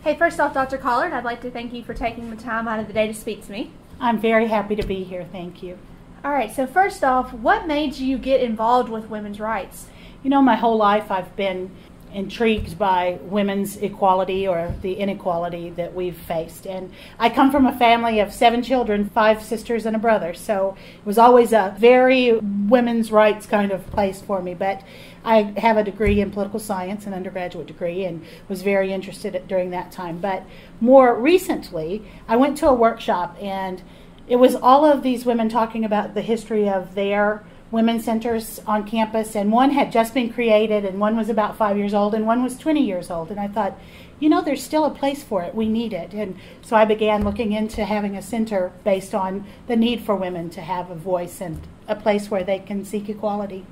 Hey, first off, Dr. Collard, I'd like to thank you for taking the time out of the day to speak to me. I'm very happy to be here, thank you. All right, so first off, what made you get involved with women's rights? You know, my whole life I've been intrigued by women's equality or the inequality that we've faced. And I come from a family of 7 children, 5 sisters and a brother, so it was always a very women's rights kind of place for me. But I have a degree in political science, an undergraduate degree, and was very interested during that time. But more recently, I went to a workshop, and it was all of these women talking about the history of their women's centers on campus, and one had just been created, and one was about 5 years old, and one was 20 years old. And I thought, you know, there's still a place for it. We need it. And so I began looking into having a center based on the need for women to have a voice and a place where they can seek equality.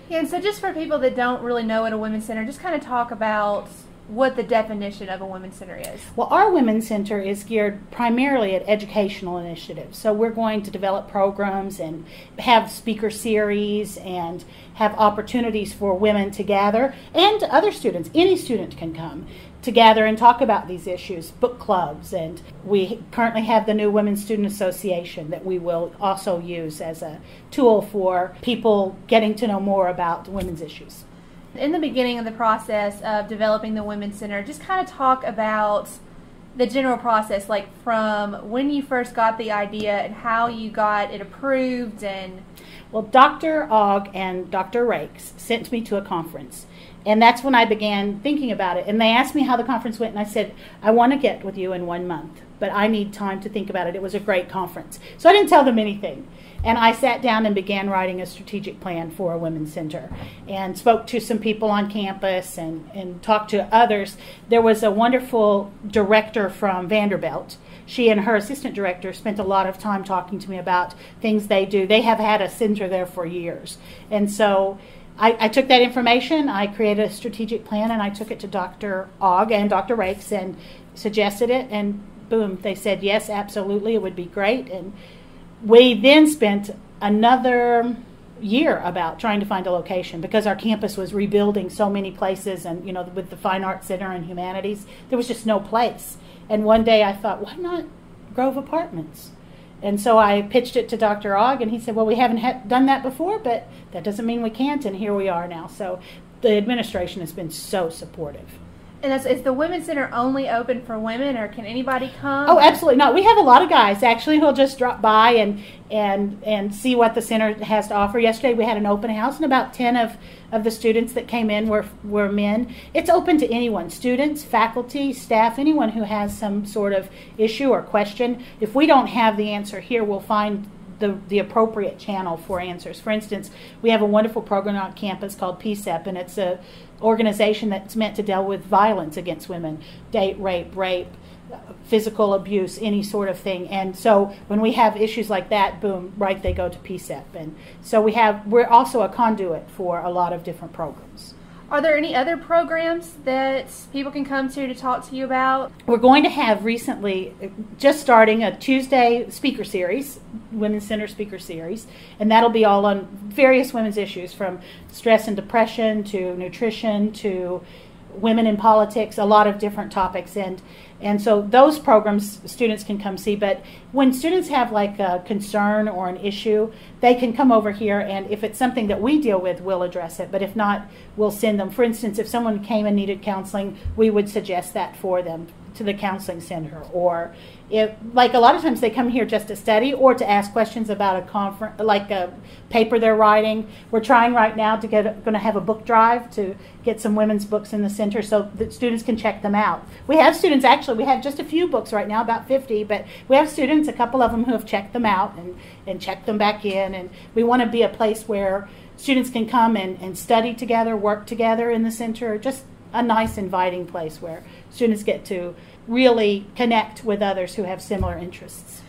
Yeah, and so just for people that don't really know what a women's center, just kind of talk about what the definition of a women's center is. Well, our women's center is geared primarily at educational initiatives. So we're going to develop programs and have speaker series and have opportunities for women to gather, and other students. Any student can come to gather and talk about these issues, book clubs, and we currently have the new Women's Student Association that we will also use as a tool for people getting to know more about women's issues. In the beginning of the process of developing the Women's Center, just kind of talk about the general process, like from when you first got the idea and how you got it approved. And well, Dr. Ogg and Dr. Rakes sent me to a conference, and that's when I began thinking about it. And they asked me how the conference went, and I said, I want to get with you in 1 month, but I need time to think about it. It was a great conference. So I didn't tell them anything. And I sat down and began writing a strategic plan for a women's center and spoke to some people on campus and talked to others. There was a wonderful director from Vanderbilt. She and her assistant director spent a lot of time talking to me about things they do. They have had a center there for years. And so I took that information, I created a strategic plan, and I took it to Dr. Ogg and Dr. Rakes and suggested it, and boom, they said, yes, absolutely, it would be great. And we then spent another year about trying to find a location because our campus was rebuilding so many places, and you know, with the Fine Arts Center and Humanities, there was just no place. And one day I thought, why not Grove Apartments? And so I pitched it to Dr. Ogg, and he said, well, we haven't done that before, but that doesn't mean we can't, and here we are now. So the administration has been so supportive. And is the Women's Center only open for women, or can anybody come? Oh, absolutely not. We have a lot of guys, actually, who'll just drop by and see what the center has to offer. Yesterday we had an open house, and about 10 of the students that came in were men. It's open to anyone, students, faculty, staff, anyone who has some sort of issue or question. If we don't have the answer here, we'll find the appropriate channel for answers. For instance, we have a wonderful program on campus called PSEP, and it's a organization that's meant to deal with violence against women, date rape, physical abuse, any sort of thing. And so when we have issues like that, boom, right, they go to PSEP. And so we're also a conduit for a lot of different programs. Are there any other programs that people can come to talk to you about? We're going to have recently, just starting a Tuesday speaker series, Women's Center speaker series, and that'll be all on various women's issues, from stress and depression to nutrition to women in politics, a lot of different topics. And so those programs students can come see. But when students have like a concern or an issue, they can come over here, and if it's something that we deal with, we'll address it. But if not, we'll send them. For instance, if someone came and needed counseling, we would suggest that for them to the counseling center. Or if, like, a lot of times they come here just to study or to ask questions about a conference, like a paper they're writing. We're trying right now to going to have a book drive to get some women's books in the center so that students can check them out. We have students, actually, we have just a few books right now, about 50, but we have students, a couple of them, who have checked them out and checked them back in. And we want to be a place where students can come and study together, work together in the center, just a nice, inviting place where students get to really connect with others who have similar interests.